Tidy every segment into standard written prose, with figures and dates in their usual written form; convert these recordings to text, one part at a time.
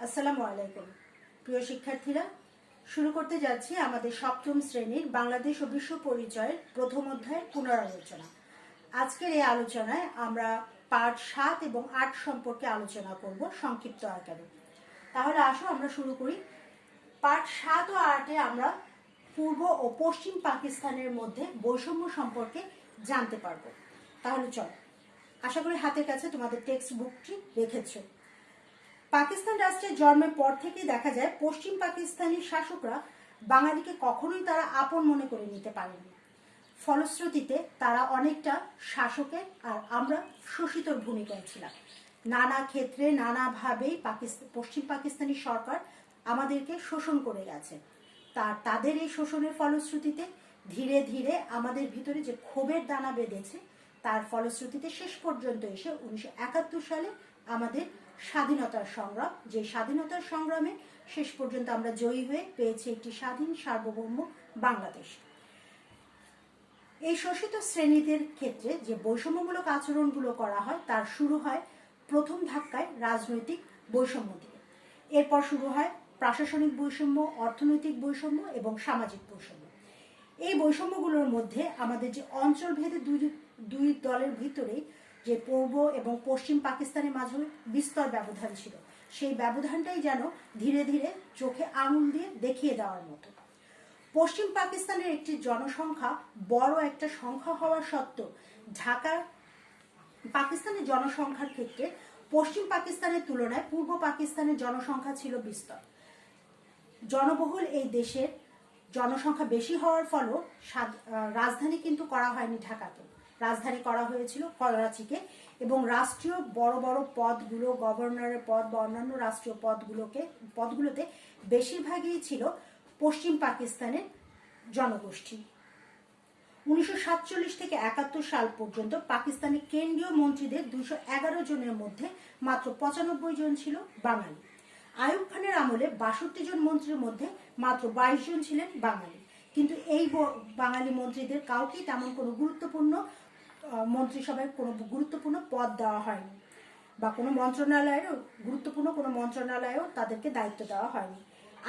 আসসালামু আলাইকুম প্রিয় শিক্ষার্থীরা, শুরু করতে যাচ্ছি আমাদের সপ্তম শ্রেণীর বাংলাদেশ ও বিশ্ব পরিচয়ের প্রথম অধ্যায়ের পুনরালোচনা। আজকের এই আলোচনায় আমরা পাঠ 7 এবং 8 সম্পর্কে আলোচনা করব সংক্ষিপ্ত আকারে। তাহলে আসো আমরা শুরু করি। পাঠ 7 ও 8-এ আমরা পূর্ব ও পশ্চিম পাকিস্তানের মধ্যে বৈষম্য সম্পর্কে জানতে পারবো। তাহলে চলো, আশা করি হাতের কাছে তোমাদের টেক্সট বুকটি রেখেছো। পাকিস্তান রাষ্ট্রের জন্মের পর থেকে দেখা যায় পশ্চিম পাকিস্তানি শাসকরা বাঙালিকে কখনোই তারা আপন মনে করে নিতে পারেনি। ফলশ্রুতিতে তারা অনেকটা শাসকের আর আমরা শোষিতর ভূমিকায় ছিলাম। নানা ক্ষেত্রে নানাভাবেই পশ্চিম পাকিস্তানি সরকার আমাদেরকে শোষণ করে গেছে। তাদের এই শোষণের ফলশ্রুতিতে ধীরে ধীরে আমাদের ভিতরে যে ক্ষোভের দানা বেঁধেছে, তার ফলশ্রুতিতে শেষ পর্যন্ত এসে 1971 সালে আমাদের স্বাধীনতার সংগ্রাম, যে স্বাধীনতার সংগ্রামে শেষ পর্যন্ত আমরা জয়ী হয়ে পেয়েছি একটি স্বাধীন সার্বভৌম বাংলাদেশ। এই শোষিত শ্রেণীদের ক্ষেত্রে যে বৈষম্যমূলক আচরণগুলো করা হয়, তার শুরু হয় প্রথম ধাক্কায় রাজনৈতিক বৈষম্য দিয়ে। এরপর শুরু হয় প্রশাসনিক বৈষম্য, অর্থনৈতিক বৈষম্য এবং সামাজিক বৈষম্য। এই বৈষম্যগুলোর মধ্যে আমাদের যে অঞ্চলভেদে দুই দলের ভিতরে যে পূর্ব এবং পশ্চিম পাকিস্তানের মাঝে বিস্তর ব্যবধান ছিল, সেই ব্যবধানটাই যেন ধীরে ধীরে চোখে আঙুল দিয়ে দেখিয়ে দেওয়ার মতো। পশ্চিম পাকিস্তানের একটি জনসংখ্যা বড় একটা সংখ্যা হওয়া সত্ত্বেও ঢাকার পাকিস্তানের জনসংখ্যার ক্ষেত্রে পশ্চিম পাকিস্তানের তুলনায় পূর্ব পাকিস্তানের জনসংখ্যা ছিল বিস্তর। জনবহুল এই দেশের জনসংখ্যা বেশি হওয়ার ফলেও রাজধানী কিন্তু করা হয়নি ঢাকাকে, রাজধানী করা হয়েছিল করাচিকে। এবং রাষ্ট্রীয় বড় বড় পদগুলো, গভর্নরের পদ বা অন্যান্য রাষ্ট্রীয় পদগুলোতে বেশিরভাগই ছিল পশ্চিম পাকিস্তানের জনগোষ্ঠী। 1947 থেকে 71 সাল পর্যন্ত পাকিস্তানের কেন্দ্রীয় মন্ত্রীদের 211 জনের মধ্যে মাত্র 95 জন ছিল বাঙালি। আইয়ুব খানের আমলে 62 জন মন্ত্রীর মধ্যে মাত্র 22 জন ছিলেন বাঙালি। কিন্তু এই বাঙালি মন্ত্রীদের কাউকেই তেমন কোনো গুরুত্বপূর্ণ মন্ত্রিসভায় কোনো গুরুত্বপূর্ণ পদ দেওয়া হয়নি, বা কোনো গুরুত্বপূর্ণ মন্ত্রণালয়েও তাদেরকে দায়িত্ব দেওয়া হয়নি।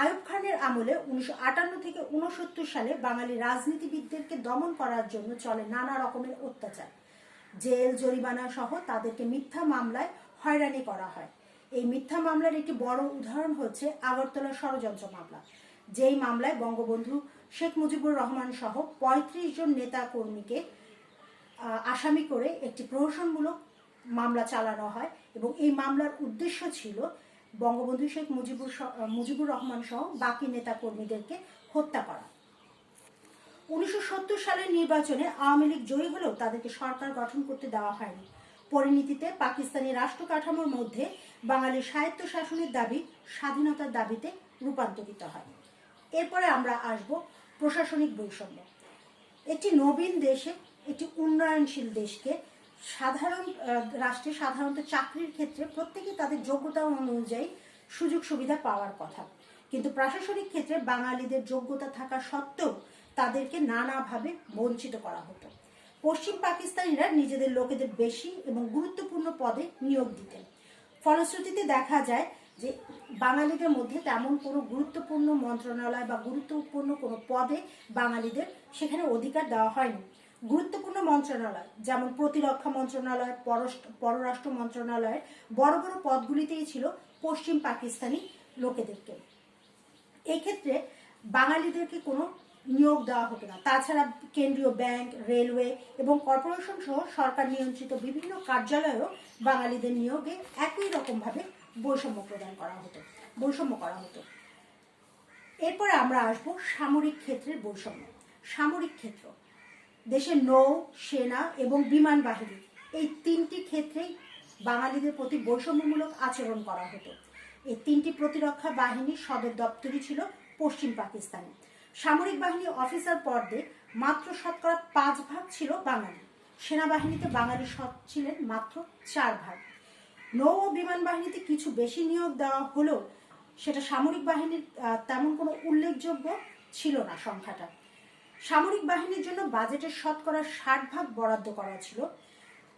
আইয়ুব খানের আমলে 1958 থেকে 69 সালে বাঙালি রাজনীতিবিদদেরকে দমন করার জন্য চলে নানা রকমের অত্যাচার। জেল, জরিমানা সহ তাদেরকে মিথ্যা মামলায় হয়রানি করা হয়। এই মিথ্যা মামলার একটি বড় উদাহরণ হচ্ছে আগরতলা ষড়যন্ত্র মামলা, যেই মামলায় বঙ্গবন্ধু শেখ মুজিবুর রহমান সহ 35 জন নেতা কর্মীকে আসামি করে একটি প্রহসনমূলক মামলা চালানো হয়। এবং এই মামলার উদ্দেশ্য ছিল বঙ্গবন্ধু শেখ মুজিবুর রহমান সহ বাকি নেতা কর্মীদেরকে হত্যা করা। 1970 সালের নির্বাচনে আওয়ামী লীগ জয়ী হলেও তাদেরকে সরকার গঠন করতে দেওয়া হয়নি। পরিণতিতে পাকিস্তানি রাষ্ট্র কাঠামোর মধ্যে বাঙালির স্বায়ত্ত শাসনের দাবি স্বাধীনতার দাবিতে রূপান্তরিত হয়। এরপরে আমরা আসব প্রশাসনিক বৈষম্য। একটি নবীন দেশে, একটি উন্নয়নশীল দেশকে রাষ্ট্রে সাধারণত চাকরির ক্ষেত্রে প্রত্যেকেই তাদের যোগ্যতা অনুযায়ী সুযোগ সুবিধা পাওয়ার কথা, কিন্তু প্রশাসনিক ক্ষেত্রে বাঙালিদের যোগ্যতা থাকা সত্ত্বেও তাদেরকে নানাভাবে বঞ্চিত করা হতো। পশ্চিম পাকিস্তানিরা নিজেদের লোকেদের বেশি এবং গুরুত্বপূর্ণ পদে নিয়োগ দিতেন। ফলশ্রুতিতে দেখা যায় যে বাঙালিদের মধ্যে তেমন কোনো গুরুত্বপূর্ণ মন্ত্রণালয় বা গুরুত্বপূর্ণ কোনো পদে বাঙালিদের সেখানে অধিকার দেওয়া হয়নি। গুরুত্বপূর্ণ মন্ত্রণালয় যেমন প্রতিরক্ষা মন্ত্রণালয়, পররাষ্ট্র মন্ত্রণালয়ের বড় বড় পদগুলিতেই ছিল পশ্চিম পাকিস্তানি লোকেদেরকে। এক্ষেত্রে বাঙালিদেরকে কোনো নিয়োগ দেওয়া হতো না। তাছাড়া কেন্দ্রীয় ব্যাংক, রেলওয়ে এবং কর্পোরেশন সহ সরকার নিয়ন্ত্রিত বিভিন্ন কার্যালয়েও বাঙালিদের নিয়োগে একই রকমভাবে বৈষম্য করা হতো। এরপরে আমরা আসবো সামরিক ক্ষেত্রের বৈষম্য। সামরিক ক্ষেত্র, দেশের নৌ, সেনা এবং বিমান বাহিনী, এই তিনটি ক্ষেত্রেই বাঙালিদের প্রতি বৈষম্যমূলক আচরণ করা হতো। এই তিনটি প্রতিরক্ষা বাহিনীর সদর দপ্তরই ছিল পশ্চিম পাকিস্তানে। সামরিক বাহিনী অফিসার পদে মাত্র শতকরা 5 ভাগ ছিল বাঙালি। সেনাবাহিনীতে বাঙালি ছিলেন মাত্র 4 ভাগ। নৌ ও বিমান বাহিনীতে কিছু বেশি নিয়োগ দেওয়া হলেও সেটা সামরিক বাহিনীর তেমন কোনো উল্লেখযোগ্য ছিল না সংখ্যাটা। সামরিক বাহিনীর জন্য বাজেটের শতকরা 60 ভাগ বরাদ্দ করা ছিল।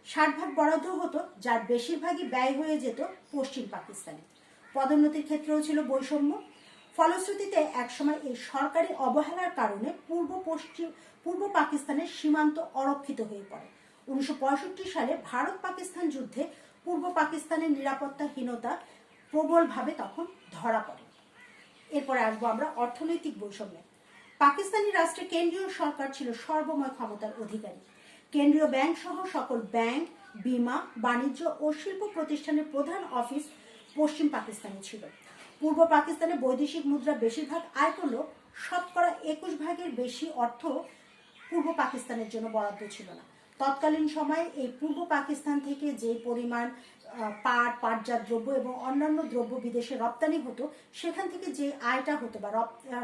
60 ভাগ বরাদ্দ হতো, যার বেশিরভাগই ব্যয় হয়ে যেত পশ্চিম পাকিস্তানে। পদোন্নতির ক্ষেত্রেও ছিল বৈষম্য। ফলশ্রুতিতে একসময় এই সরকারি অবহেলার কারণে পূর্ব পাকিস্তানের সীমান্ত অরক্ষিত হয়ে পড়ে। 1965 সালে ভারত পাকিস্তান যুদ্ধে পূর্ব পাকিস্তানের নিরাপত্তাহীনতা প্রবলভাবে তখন ধরা পড়ে। এরপরে আসবো আমরা অর্থনৈতিক বৈষম্যে। পাকিস্তানি রাষ্ট্রের কেন্দ্রীয় সরকার ছিল সর্বময় ক্ষমতার অধিকারী। কেন্দ্রীয় ব্যাংক সহ সকল ব্যাংক, বীমা, বাণিজ্য ও শিল্প প্রতিষ্ঠানের প্রধান অফিস পশ্চিম পাকিস্তানে ছিল। পূর্ব পাকিস্তানে বৈদেশিক মুদ্রা বেশিরভাগ আয় করলেও শতকরা 21 ভাগের বেশি অর্থ পূর্ব পাকিস্তানের জন্য বরাদ্দ ছিল না। তৎকালীন সময়ে এই পূর্ব পাকিস্তান থেকে যে পরিমাণ পাট, পাটজাত দ্রব্য এবং অন্যান্য দ্রব্য বিদেশে রপ্তানি হতো, সেখান থেকে যে আয়টা হতো বা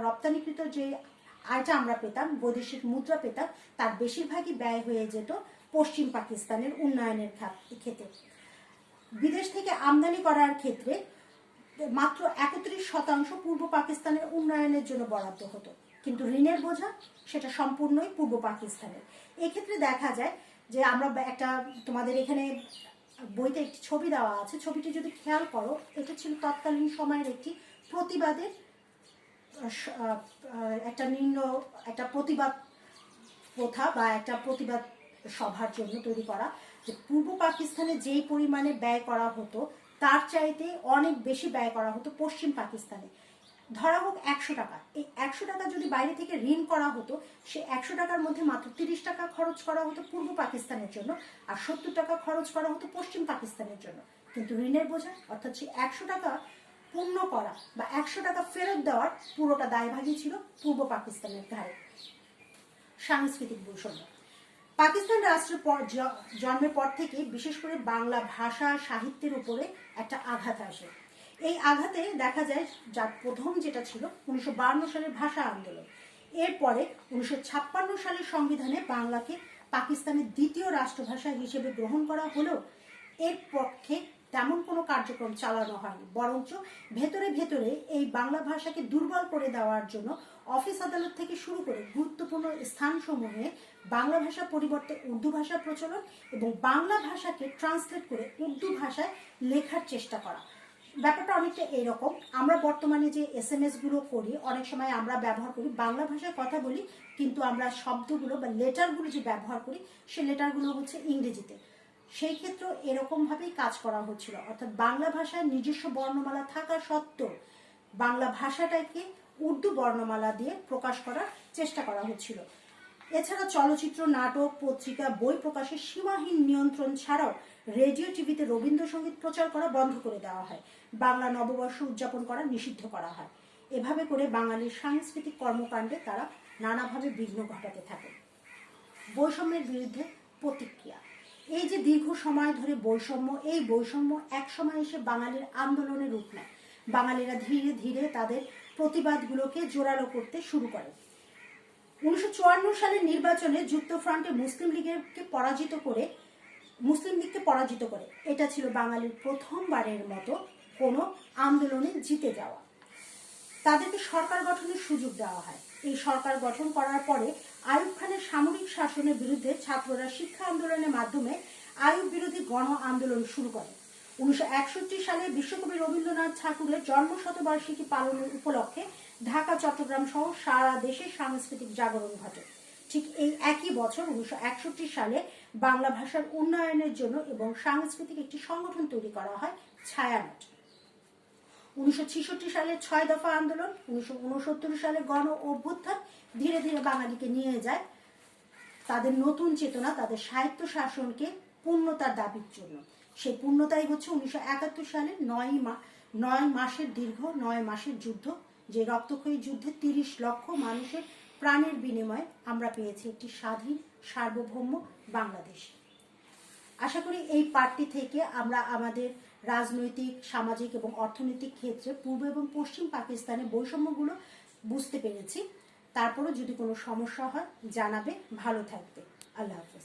রপ্তানিকৃত যে আয়টা আমরা পেতাম, বৈদেশিক মুদ্রা পেতাম, তার বেশিরভাগই ব্যয় হয়ে যেত পশ্চিম পাকিস্তানের উন্নয়নের ক্ষেত্রে। বিদেশ থেকে আমদানি করার ক্ষেত্রে মাত্র 31% পূর্ব পাকিস্তানের উন্নয়নের জন্য বরাদ্দ হতো, কিন্তু ঋণের বোঝা সেটা সম্পূর্ণই পূর্ব পাকিস্তানের। এক্ষেত্রে দেখা যায় যে আমরা একটা, তোমাদের এখানে বইতে একটি ছবি দেওয়া আছে, ছবিটি যদি খেয়াল করো, এটা ছিল তৎকালীন সময়ের একটি প্রতিবাদের একটা প্রতিবাদ প্রথা বা একটা প্রতিবাদ সভার জন্য তৈরি করা, যে পূর্ব পাকিস্তানে যেই পরিমাণে ব্যয় করা হতো তার চাইতে অনেক বেশি ব্যয় করা হতো পশ্চিম পাকিস্তানে। ধরা হোক 100 টাকা, এই 100 টাকা যদি বাইরে থেকে ঋণ করা হতো, সে 100 টাকার মধ্যে মাত্র 30 টাকা খরচ করা হতো পূর্ব পাকিস্তানের জন্য, আর 70 টাকা খরচ করা হতো পশ্চিম পাকিস্তানের জন্য। কিন্তু ঋণের বোঝা, অর্থাৎ সেই 100 টাকা পূর্ণ করা বা 100 টাকা ফেরত দেওয়ার পুরোটা দায়ভাগই ছিল পূর্ব পাকিস্তানের ঘাড়ে। সাংস্কৃতিক বৈষম্য। পাকিস্তান রাষ্ট্রের জন্মের পর থেকে বিশেষ করে বাংলা ভাষা সাহিত্যের উপরে একটা আঘাত আসে। এই আঘাতে দেখা যায় যার প্রথম যেটা ছিল 1952 সালের ভাষা আন্দোলন। এরপরে 1956 সালের সংবিধানে বাংলাকে পাকিস্তানের দ্বিতীয় রাষ্ট্রভাষা হিসেবে গ্রহণ করা হলেও এর পক্ষে তেমন কোনো কার্যক্রম চালানো হয়নি, বরঞ্চ ভেতরে ভেতরে এই বাংলা ভাষাকে দুর্বল করে দেওয়ার জন্য অফিস আদালত থেকে শুরু করে গুরুত্বপূর্ণ স্থানসমূহে বাংলা ভাষা পরিবর্তে উর্দু ভাষা প্রচলন এবং বাংলা ভাষাকে ট্রান্সলেট করে উর্দু ভাষায় লেখার চেষ্টা করা। ব্যাপারটা অনেকটা এইরকম, আমরা বর্তমানে যে SMS গুলো করি, অনেক সময় আমরা ব্যবহার করি বাংলা ভাষায় কথা বলি, কিন্তু আমরা শব্দগুলো বা লেটারগুলো যে ব্যবহার করি সে লেটারগুলো হচ্ছে ইংরেজিতে। সেই ক্ষেত্রেও এরকমভাবেই কাজ করা হচ্ছিল, অর্থাৎ বাংলা ভাষায় নিজস্ব বর্ণমালা থাকা সত্ত্বেও বাংলা ভাষাটাকে উর্দু বর্ণমালা দিয়ে প্রকাশ করার চেষ্টা করা হচ্ছিল। এছাড়া চলচ্চিত্র, নাটক, পত্রিকা, বই প্রকাশের সীমাহীন নিয়ন্ত্রণ ছাড়াও রেডিও, টিভিতে রবীন্দ্রসঙ্গীত প্রচার করা বন্ধ করে দেওয়া হয়, বাংলা নববর্ষ উদযাপন করা নিষিদ্ধ করা হয়। এভাবে করে বাঙালির সাংস্কৃতিক কর্মকাণ্ডে তারা নানাভাবে বিঘ্ন ঘটাতে থাকে। বৈষম্যের বিরুদ্ধে প্রতিক্রিয়া। এই যে দীর্ঘ সময় ধরে বৈষম্য, এই বৈষম্য এক সময় এসে বাঙালির আন্দোলনের রূপ নেয়। বাঙালিরা ধীরে ধীরে তাদের প্রতিবাদগুলোকে জোরালো করতে শুরু করে। 1954 সালের নির্বাচনে যুক্তফ্রন্টে মুসলিম লীগকে পরাজিত করে এটা ছিল বাঙালির প্রথমবারের মতো কোনো আন্দোলনে জিতে যাওয়া। তাদেরকে সরকার গঠনের সুযোগ দেওয়া হয়। এই সরকার গঠন করার পরে আইয়ুব খানের সামরিক শাসনের বিরুদ্ধে ছাত্ররা শিক্ষা আন্দোলনের মাধ্যমে আইয়ুব বিরোধী গণ আন্দোলন শুরু করে। 1961 সালে বিশ্বকবি রবীন্দ্রনাথ ঠাকুরের জন্মশতবার্ষিকী পালনের উপলক্ষে ঢাকা, চট্টগ্রাম সহ সারা দেশে সাংস্কৃতিক জাগরণ ঘটে। ঠিক এই একই বছর 1961 সালে বাংলা ভাষার উন্নয়নের জন্য এবং সাংস্কৃতিক একটি সংগঠন তৈরি করা হয়, ছায়ানট। 1966 সালে 6 দফা আন্দোলন, 1969 সালে গণ অভ্যুত্থান ধীরে ধীরে বাঙালিকে নিয়ে যায় তাদের নতুন চেতনা, তাদের সাহিত্য শাসনকে পূর্ণতার দাবির জন্য। সেই পূর্ণতাই হচ্ছে 1971 সালে 9 মাসের দীর্ঘ 9 মাসের যুদ্ধ, যে রক্তক্ষয়ী যুদ্ধে 30 লক্ষ মানুষের প্রাণের বিনিময়ে আমরা পেয়েছি একটি স্বাধীন সার্বভৌম বাংলাদেশ। আশা করি এই পাঠটি থেকে আমরা আমাদের রাজনৈতিক, সামাজিক এবং অর্থনৈতিক ক্ষেত্রে পূর্ব এবং পশ্চিম পাকিস্তানের বৈষম্যগুলো বুঝতে পেরেছি। তারপরও যদি কোনো সমস্যা হয় জানাবে। ভালো থাকবে। আল্লাহ হাফেজ।